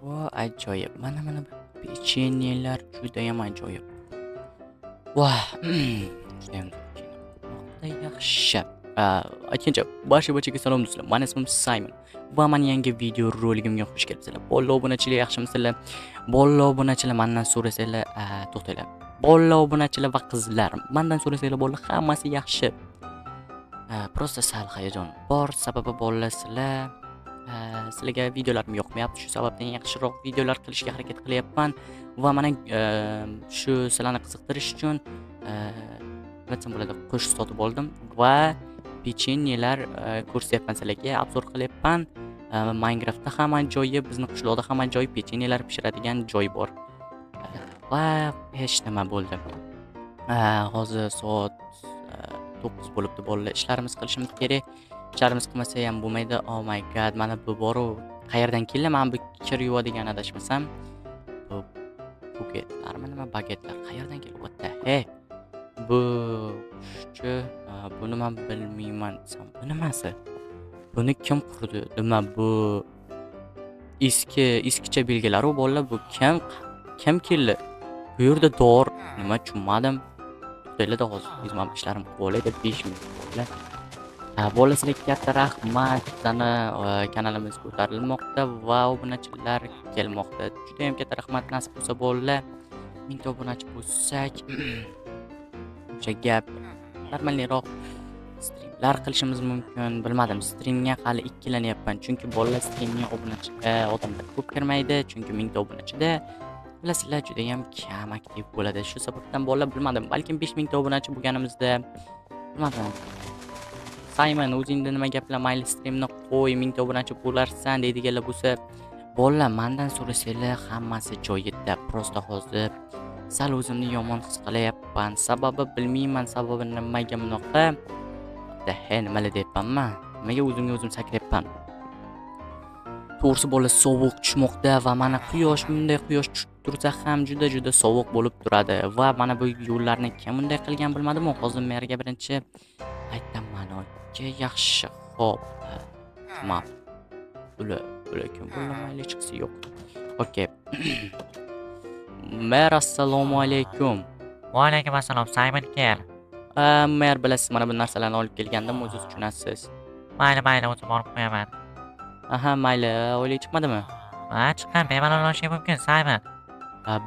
Vo, ajoyib. Mana pechenyelar juda ham ajoyib. Vah, juda ham yaxshi. Aytgancha, barchaga salom do'stlar. Meni ismim Simon va meni yangi video roligimga xush kelibsizlar. Bolalar obunachilar yaxshimisizlar? Bolalar obunachilar mendan so'rasanglar, to'xtanglar. Bolalar obunachilar va qizlar, mendan so'rasanglar bolalar hammasi yaxshi. Prosta sal hayajon bor, sababi bolalar sizlarga videolarim yoqmayapti. Shu sababdan yaxshiroq videolar qilishga harakat qilyapman va mana shu sizlarni qiziqtirish uchun nima desam bo'ladi, qush sotib oldim va pechenyelar ko'rsatyapman sizlarga, obzor qilyapman. Minecraftda ham ajoyib, bizni qishloqda ham ajoyib pechenyelar pishiradigan joy bor. Va hech nima bo'ldi. Hozir soat 9 bo'libdi bolalar. Ishlarimiz qilishimiz kerak. Ishlarimiz qilmasa ham bo'lmaydi. Oh my god, mana bu boru qayerdan keldi? Men bu kir yuvadigan adashmasam. Bu bagetlarmi nima bagetlar? Qayerdan keldi? What the heck? Bu qushchi, buni men bilmayman desam. Bu nimasi? Buni kim qurdi? Nima bu? Eskicha belgilar u bolalar, bu kim keldi? Bu yerda dor nima tushunmadim. To'xtanglar hozir o'zim ishlarim qilib 5 minut bo'ldi. Bolalar sizlarga katta rahmat. Sizlarni kanalimiz ko'tarilmoqda va obunachilar kelmoqda. Juda ham katta rahmat. Nasib bo'lsa bolalar 1000 ta obunachi bo'lsak, o'sha gap normalroq streamlar qilishimiz mumkin. Bilmadim, streamga hali ikkilanyapman, chunki bolalar streamga obunachi odamlar ko'p kirmaydi, chunki 1000 ta obunachida bilasizlar juda ham kam aktiv bo'ladi. Shu sababdan bolalar bilmadim, balkim 5000 ta obunachi bo'lganimizda bilmadim. Simon, o'zingda nima gaplar, mayli streamni qo'y, 1000 ta obunachi bo'larsan deydiganlar bo'lsa, bolalar mendan so'rasanglar hammasi joyida. Prosta hozir sal o'zimni yomon his qilyapman. Sababi bilmayman, sababi nimaga bunaqa. Nimalar deyapmanman? Nimaga o'zimga o'zim sakryapman? To'g'risi bolalar sovuq tushmoqda va mana quyosh, bunday quyosh tushib tursa ham juda sovuq bo'lib turadi va mana bu yo'llarni kim bunday qilgan bilmadim. Hozir merga birinchi aytaman, aka yaxshi. Xo'p. Tamam. Bular kim bo'lmayli chiqsa yo'q. Okey. Mer, assalomu alaykum. Va alaykum assalom, Simon kel. Mer, bilasiz, mana bu narsalarni olib kelgandim, o'zingiz tushunasiz. Mayli, o'zim olib qo'yaman. Aha, mayli, o'ylay chiqmadimi? Chiqqan, bemalol olishing mumkin, Simon.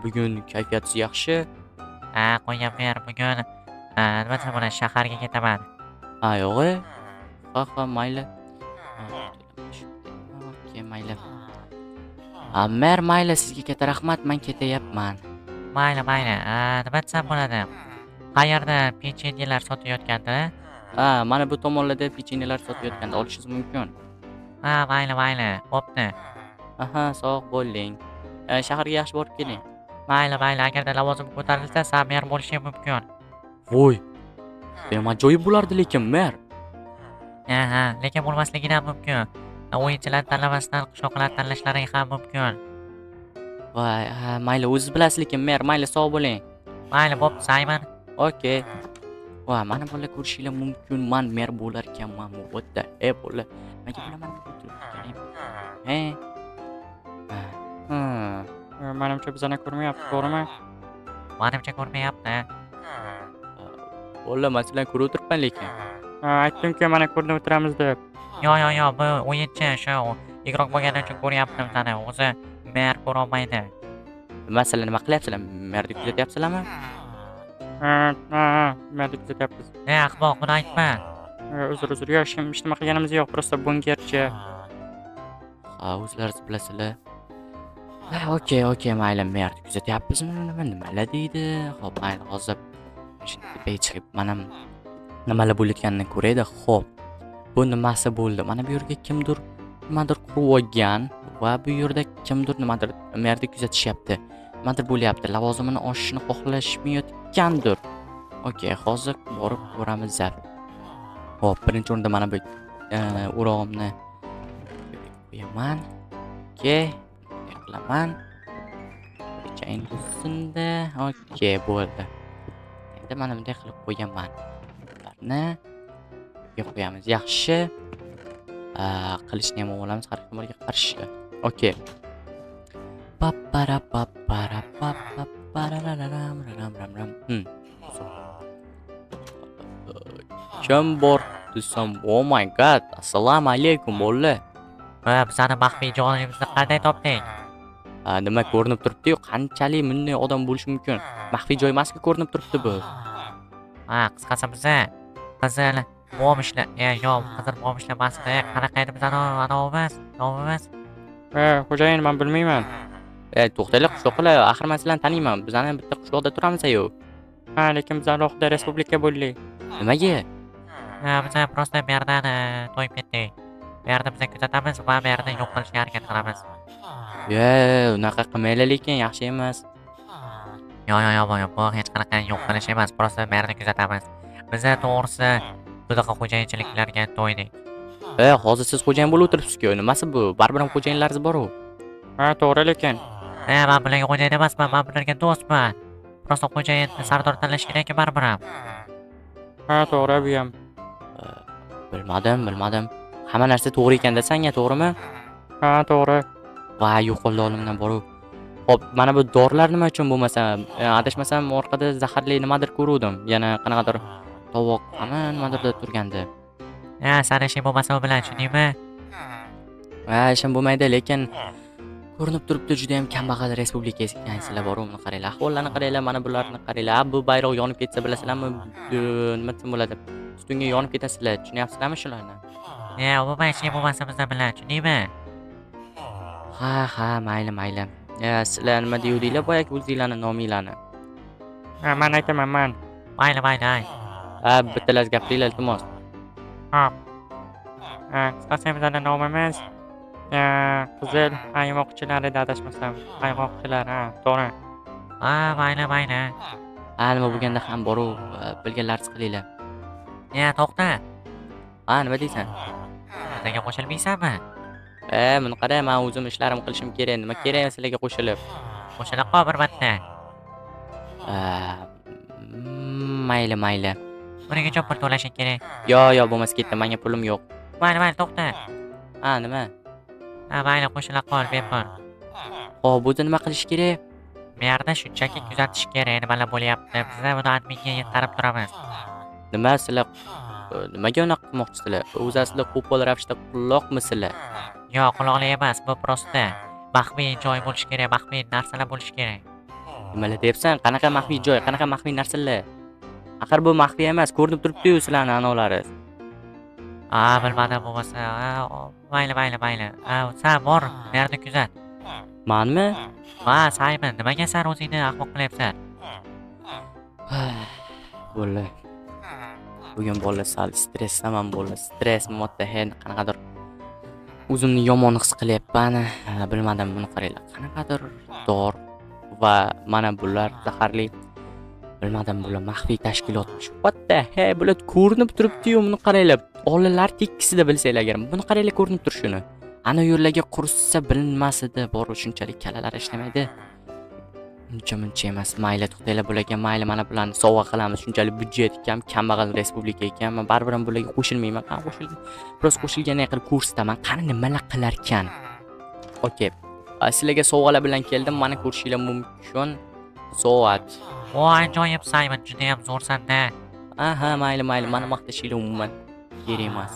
Bugun kayfiyatingiz yaxshi? Qo'ygan ber, bugun nima desam bo'ladi, shaharga ketaman. Yo'g'i? Ha, mayli. Okey, mayli. Mer, mayli, sizga katta rahmat, men ketayapman. Mayli. Nima desam bo'ladi? Qayerda pechenyelar sotayotganda? Mana bu tomonlarda pechenyelar sotayotganda olishingiz mumkin. Mayli. Xo'pdi. Aha, sog' bo'ling. Shaharga yaxshi borib keling. Mayli, agarda lavozim ko'tarilsa, samer bo'lishi mumkin. Voy. Ham ajoyib bo'lardi lekin mer. Lekin bo'lmasligi ham mumkin. O'yinchilar tanlamasdan qishloqlar tanlashlari ham mumkin. Voy, mayli, o'zingiz bilasiz lekin mer, mayli, sog' bo'ling. Mayli, bo'pti, Simon. Okey. Va mana bolalar ko'rishinglar mumkin, men mer bo'lar ekanman. What the heck bolalar? Nimaga bilaman? Menimcha bizani ko'rmayapti, to'g'rimi? Menimcha ko'rmayapti. Bolalar, men sizlarni ko'rib o'tiribman lekin. Aytdim-ku, mana ko'rib o'tiramiz deb. Yo'q, bu o'yinchi, shu igroq bo'lgani uchun ko'ryaptim seni. O'zi mer ko'ra olmaydi. Masalan, nima qilyapsizlar? Merni kuzatyapsizlarmi? Merni kuzatyapmiz. Ahmoq, buni aytma. Uzr, yo'q, hech nima qilganimiz yo'q, prosta bungerchi. O'zlaringiz bilasizlar. Okey, mayli, merni kuzatyapmizmi? Nimalar deydi? Xo'p, mayli, hozir shunday chiqib, mana nimalar bo'layotganini ko'raylik. Xo'p. Bu nimasi bo'ldi? Mana bu yerga kimdir nimadir qurib olgan va bu yerda kimdir nimadir merni kuzatishyapti. Nimadir bo'lyapti. Lavozimini oshishni xohlashmayotgandir. Okey, hozir borib ko'ramiz. Xo'p, birinchi o'rinda mana bu o'rog'imni qo'yaman. Okey, qilaman. Kechayin bo'lsin-da. Okey, bo'ldi. Endi mana bunday qilib qo'yaman. Ularni qo'yamiz. Yaxshi. Qilishni ham olamiz har kimga qarshi. Okey. Kim bor desam, oh my god, assalomu alaykum bolla. Bizani maxfiy joyimizni qanday topding? Nima ko'rinib turibdi-yu, qanchalik bunday odam bo'lishi mumkin? Maxfiy joy emas-ku ko'rinib turibdi bu. Qisqasi biza qizil momishlar, yo'q, qizil momishlar emasda, qanaqa edi bizani nomimiz? Xo'jayin, men bilmayman. To'xtanglar, qishloqlar, axir men sizlarni taniyman. Bizani bitta qishloqda turamiz-ku. Lekin biz alohida respublika bo'ldik. Nimaga? Biza prosta bu yerdan to'yib ketdik. Bu yerda biza kuzatamiz va bu yerda yo'q qilishga harakat qilamiz. Unaqa qilmaylar lekin yaxshi emas. Yo'q, bu hech qanaqa yo'q qilish emas, prosta bu yerda kuzatamiz. Biza to'g'risi bunaqa xo'jayinchiliklarga to'ydik. Hozir siz xo'jayin bo'lib o'tiribsiz-ku. Nimasi bu? Baribir ham xo'jayinlaringiz bor-ku. To'g'ri lekin. Men bularga xo'jayin emasman, men bularga do'stman. Prosta xo'jayinni sardor tanlash kerak baribir ham. To'g'ri bu ham. Bilmadim. Hamma narsa to'g'ri ekan desang-a, to'g'rimi? To'g'ri. Va yo'qoldi olimdan boru. Hop, mana bu dorilar nima uchun bo'lmasa, adashmasam orqada zaharli nimadir ko'ruvdim. Yana qanaqadir tovoq, nimadir turgandi. Sani ishing bo'lmasa u bilan tushundingmi? Ishim bo'lmaydi, lekin ko'rinib turibdi juda ham kambag'al respublika ekansizlar boru, buni qaranglar. Ahvollarni qaranglar, mana bularni qaranglar. Bu bayroq yonib ketsa bilasizlarmi, nima desam bo'ladi? Ustunga yonib ketasizlar. Tushunyapsizlarmi shularni? Umuman ishing bo'lmasa bizlar bilan tushundingmi? Ha, mayli. Sizlar nima deyuvdinglar boyagi o'zinglarni nominglarni? Men aytaman, men. Mayli. Bittalar gapiringlar iltimos. Qisqasi bizani nomimiz qizil aymoqchilari adashmasam. Aymoqchilar, to'g'ri. Mayli. Nima bo'lganda ham boru, bilganlaringiz qilinglar. To'xta. Nima deysan? Bizga qo'shilmaysanmi? Buni qara, men o'zim ishlarim qilishim kerak. Nima kerak sizlarga qo'shilib? Qo'shilib qol bir marta. Mayli. Buning uchun pul to'lashing kerak. Yo'q, bo'lmasa ketdi. Menga pulim yo'q. Mayli, to'xta. Nima? Mayli, qo'shilib qol, bepul. Xo'p, o'zi nima qilish kerak? Bu yerda shunchaki kuzatish kerak, nimalar bo'lyapti. Biz buni adminga yetkazib turamiz. Nima sizlar nimaga unaqa qilmoqchisizlar? O'zingizlar qo'pol ravishda quloqmisizlar? Yo'q, quloqli emas, bu prosta maxfiy joy bo'lishi kerak, maxfiy narsalar bo'lishi kerak. Nimalar deyapsan? Qanaqa maxfiy joy, qanaqa maxfiy narsalar? Axir bu maxfiy emas, ko'rinib turibdi-yu sizlarning anavlaringiz. Bilmadim bo'lmasa. Mayli. Sen bor, bu yerda kuzat. Menmi? Sayman, nimaga sen o'zingni ahmoq qilyapsan? Bo'ldi. Bugun bola sal stressdaman bo'ldi. Stress modda qanaqadir o'zimni yomon his qilyapman. Bilmadim, buni qaranglar. Qanaqadir dor va mana bular zaharli. Bilmadim, bular maxfiy tashkilotmish. What the hell, bular ko'rinib turibdi-yu, buni qaranglar. Olinlar tekkisida bilsanglar agar. Buni qaranglar, ko'rinib tur shuni. Ana yo'llarga qursa bilinmasdi, bor shunchalik kalalar ishlamaydi. Muncha emas. Mayli, to'xtanglar bularga, mayli, mana bularni sovg'a qilamiz. Shunchalik byudjet ekan, kambag'al respublika ekan. Men baribir ham bularga qo'shilmayman. Qo'shildim. Biroz qo'shilgandan qilib ko'rsataman. Qani nimalar qilar ekan. Okey. Sizlarga sovg'alar bilan keldim. Meni ko'rishinglar mumkin. Soat. Ajoyib Simon, juda ham zo'rsan-da. Mayli. Meni maqtashinglar umuman kerak emas.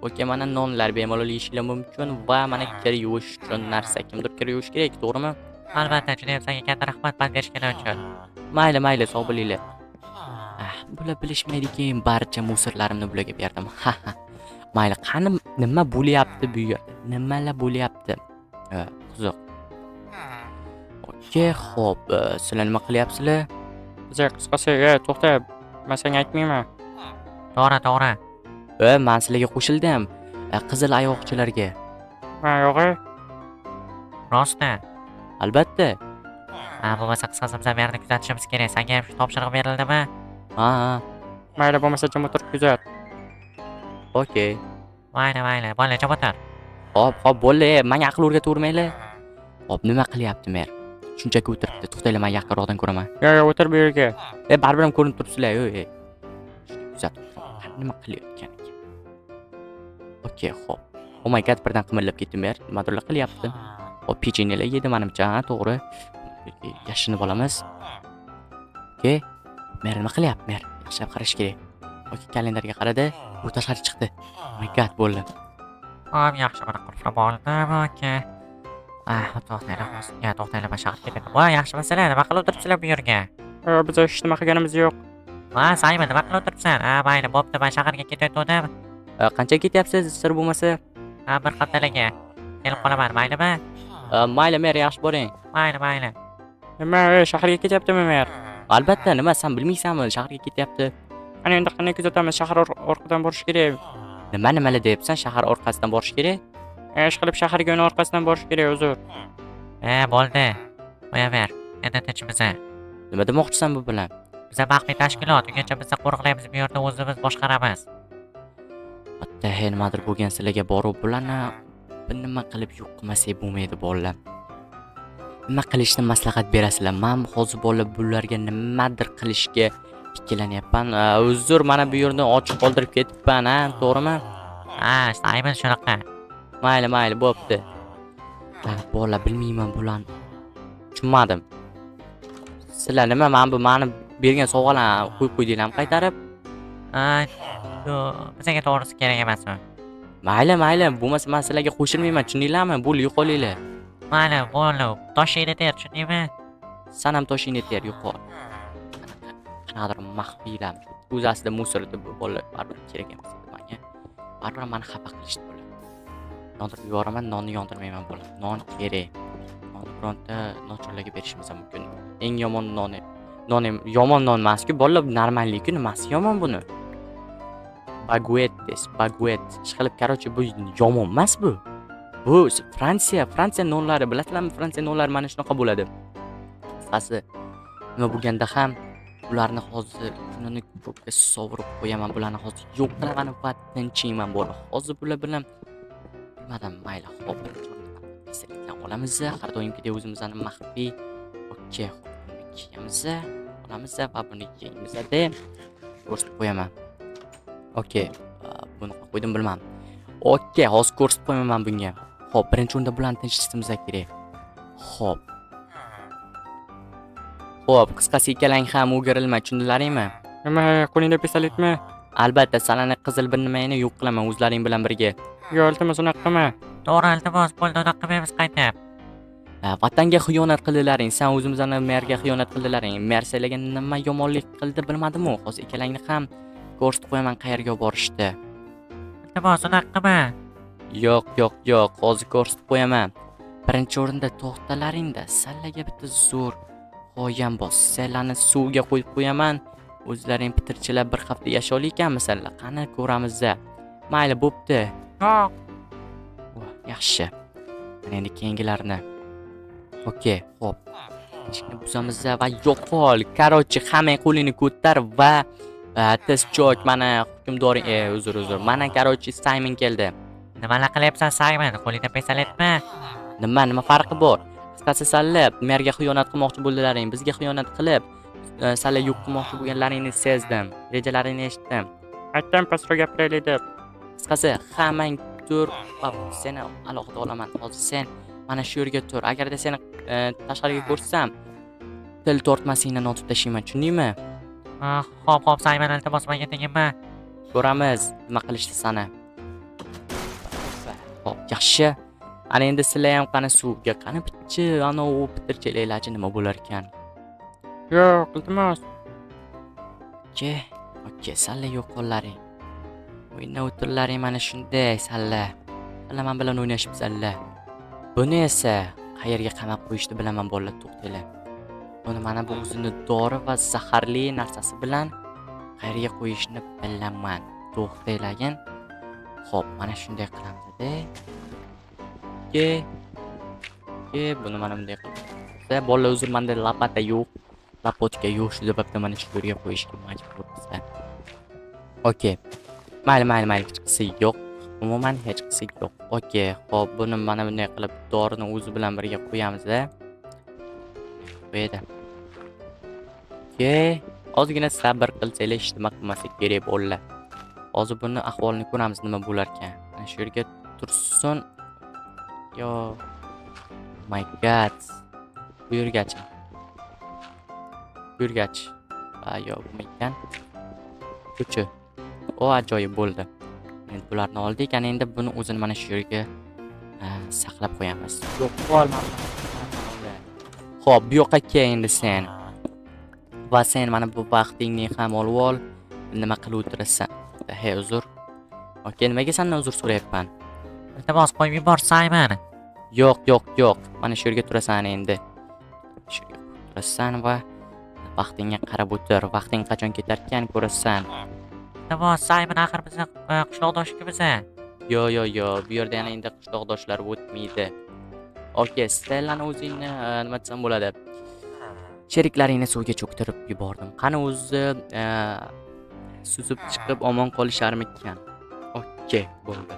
Okey, mana nonlar bemalol yeyishinglar mumkin va mana kir yuvish uchun narsa. Kimdir kir yuvish kerak, to'g'rimi? Albatta, juda ham senga katta rahmat pand berishganing uchun. Mayli, sog' bo'linglar. Bular bilishmaydi-keyin barcha musorlarimni bularga berdim. Mayli, qani nima bo'lyapti bu yerda? Nimalar bo'lyapti? Qiziq. Okey, xo'p, sizlar nima qilyapsizlar? Biza qisqasi, to'xta. Men senga aytmayman. To'g'ri. Men sizlarga qo'shildim. Qizil ayoqchilarga. Yo'g'i? Rostda. Albatta. Bo'lmasa qisqasi biz bu yerda kuzatishimiz kerak. Senga ham shu topshiriq berildimi? Mayli, bo'lmasa jim o'tirib kuzat. Mayli. Bo'ldi, jim o'tir. Xo'p, bo'ldi. Menga aql o'rgatavermanglar. Xo'p, nima qilyapti mer? Shunchaki o'tiribdi. To'xtanglar, men yaqinroqdan ko'raman. Yo'q, o'tir bu yerga. Baribir ham ko'rinib turibsizlar, kuzatib. Nima qilayotgan ekan? Okey, xo'p. Oh my god, birdan qimirlab ketdim mer. Nimadirlar qilyapti. Hop, pechenyelar yedi menimcha, ha, to'g'ri. Yashinib olamiz. Okey. Mer nima qilyapti, Mer? Yaxshilab qarash kerak. Okey, kalendarga qaradi. Bu tashqari chiqdi. Oh my god, bo'ldi. Hop, yaxshi mana qulflab oldim. Okey. To'xtanglar, men shaharga ketaman. Voy, yaxshimisizlar? Nima qilib o'tiribsizlar bu yerga? Biz hech nima qilganimiz yo'q. Va, Sayman, nima qilib o'tiribsan? Mayli, bo'pti, men shaharga ketayotgandim. Qancha ketyapsiz, sir bo'lmasa? Bir haftalarga kelib qolaman, maylimi? Mayli, Mer, yaxshi boring. Mayli. Nima, shaharga ketyaptimi mer? Albatta, nima, sen bilmaysanmi, shaharga ketyapti. Ana endi qanday kuzatamiz? Shahar orqadan borish kerak. Nimalar deyapsan? Shahar orqasidan borish kerak? Ishqilib shaharga uni orqasidan borish kerak, uzr. Bo'ldi. Qo'yaver. Endi tinchimiz. Nima demoqchisan bu bilan? Biza maxfiy tashkilot, ungacha bizni qo'riqlaymiz, bu yerda o'zimiz boshqaramiz. Bitta nimadir bo'lgan sizlarga borib bularni bir nima qilib yo'q qilmasak bo'lmaydi bolalar. Nima qilishni maslahat berasizlar? Men hozir bolalar bularga nimadir qilishga ikkilanyapman. Uzr, mana bu yerni ochiq qoldirib ketibman, ha, to'g'rimi? Sayman shunaqa. Mayli, bo'pti. Bolalar, bilmayman bularni. Tushunmadim. Sizlar nima meni bergan sovg'alarni qo'yib qo'ydinglarmi qaytarib? Bizga to'g'risi kerak emasmi? Mayli, bo'lmasa men sizlarga qo'shilmayman, tushundinglarmi? Bo'ldi, yo'qolinglar. Mayli, bo'ldi. Toshingni ter, tushundingmi? Sen ham toshingni ter, yo'qol. Qanaqadir maxfiylar. O'z aslida musorda bu bolalar baribir kerak emas menga. Baribir meni xafa qilishdi bolalar. Yondirib yuboraman, nonni yondirmayman bolalar. Non kerak. Nonni bironta nochorlarga berishimiz ham mumkin. Eng yomon non yomon non emas-ku, bolalar, normallik-ku, nimasi yomon buni? Baguette. Ishqilib, короче, bu yomon emas bu. Bu Fransiya nonlari, bilasizlarmi? Fransiya nonlari mana shunaqa bo'ladi. Qisqasi, nima bo'lganda ham ularni hozir kunini ko'kka sovurib qo'yaman, bularni hozir yo'q qilaman va tinchiyman bolalar. Hozir bular bilan bilmadim, mayli, hop, kesilgan olamiz. Har doimgidek o'zimizning maxfiy okey, kiyamiz, olamiz va buni kiyamiz deb ko'rsatib qo'yaman. Okey, buni qo'ydim bilmadim. Okey, hozir ko'rsatib qo'yaman bunga. Xo'p, birinchi o'rinda bularni tinchitishimiz kerak. Xo'p, qisqasi ikkalang ham o'girilmay, tushundilaringmi? Nima, qo'lingda pistoletmi? Albatta, sanani qizil bir nimani yo'q qilaman o'zlaring bilan birga. Yo'q, iltimos unaqa qilma. To'g'ri, iltimos, bo'ldi, unaqa qilmaymiz qaytib. Vatanga xiyonat qildilaring, sen o'zimizning merga xiyonat qildilaring. Mer sizlarga nima yomonlik qildi bilmadim-ku. Hozir ikkalangni ham ko'rsatib qo'yaman qayerga borishdi. Iltimos, unaqa qilma. Yo'q, hozir ko'rsatib qo'yaman. Birinchi o'rinda to'xtalaringda, sizlarga bitta zo'r qo'ygan bor. Sizlarni suvga qo'yib qo'yaman. O'zlaring pitirchilar bir hafta yashayol ekanmisizlar. Qani ko'ramiz-da. Mayli, bo'pti. Yo'q. Yaxshi. Mana endi keyingilarni. Okey, xo'p. Ishni buzamiz va yo'qol. Короче, hamma qo'lini ko'tar va tiz cho'k. Mana hukmdoring, uzr. Mana короче, Simon keldi. Nimalar qilyapsan, Simon? Qo'lingda pistoletmi? Nima farqi bor? Qisqasi, sizlar merga xiyonat qilmoqchi bo'ldilaring, bizga xiyonat qilib, sizlar yo'q qilmoqchi bo'lganlaringni sezdim. Rejalaringni eshitdim. Aytdim, pastroq gapiraylik deb. Qisqasi, hammang tur va seni alohida olaman. Hozir sen mana shu yerga tur. Agarda seni tashqariga ko'rsam, til tortmasingni notib tashlayman, tushundingmi? Xo'p, Simon, iltimos, menga teginma. Ko'ramiz nima qilishdi sana. Xo'p, yaxshi. Ana endi sizlar ham qani suvga, qani bitchi, ana u pitirchiliklarchi nima bo'lar ekan? Yo'q, iltimos. Okey, sizlar yo'qollaring. O'yinda o'tirlaring mana shunday, sizlar. Sizlar men bilan o'ynashibsizlar. Buni esa qayerga qamab qo'yishni bilaman, bolalar, to'xtanglar. Buni mana bu o'zini dori va zaharli narsasi bilan qayerga qo'yishni bilaman. To'xtanglar. Xo'p, mana shunday qilamiz-da. Buni mana bunday qilib. Bolalar, uzr, menda lapata yo'q. Lapotka yo'q, shu sababdan mana shu yerga qo'yishga majbur bo'libman. Okey. Mayli, hech qisi yo'q. Umuman hech qisi yo'q. Okey, xo'p, buni mana bunday qilib dorini o'zi bilan birga qo'yamiz-da. Qo'yadi. Okey. Ozgina sabr qilsanglar, hech nima qilmasak kerak bolalar. Hozir buni ahvolini ko'ramiz, nima bo'lar ekan. Mana shu yerga tursin. Yo. my god. Bu yergacha. Bu yergacha. Yo, bo'lmaykan. Kuchi. O ajoyib bo'ldi. Endi bularni oldik, ana endi buni o'zini mana shu yerga saqlab qo'yamiz. Yo'q, olmadim. Xo'p, bu yoqqa kel endi sen. Va sen mana bu vaqtingni ham olib ol. Nima qilib o'tirasan? Hey, uzr. Okey, nimaga sendan uzr so'rayapman? Iltimos qo'yib yubor Simon. Yo'q. Mana shu yerga turasan endi. Shu yerga turasan va vaqtingga qarab o'tir. Vaqting qachon ketar ekan ko'rasan. Iltimos Simon, axir bizni qishloqdosh-ku biza. Yo. Bu yerda yana endi qishloqdoshlar o'tmaydi. Okey, Stellani o'zingni nima desam bo'ladi? Sheriklaringni suvga cho'ktirib yubordim. Qani o'zi suzib chiqib omon qolisharmikan? Okey, bo'ldi.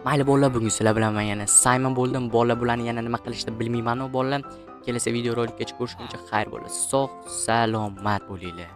Mayli bolalar, bugun sizlar bilan men yana Simon bo'ldim. Bolalar bularni yana nima qilishni bilmayman-ku bolalar. Kelasi videorolikgacha ko'rishguncha xayr bo'lasiz. Sog', salomat bo'linglar.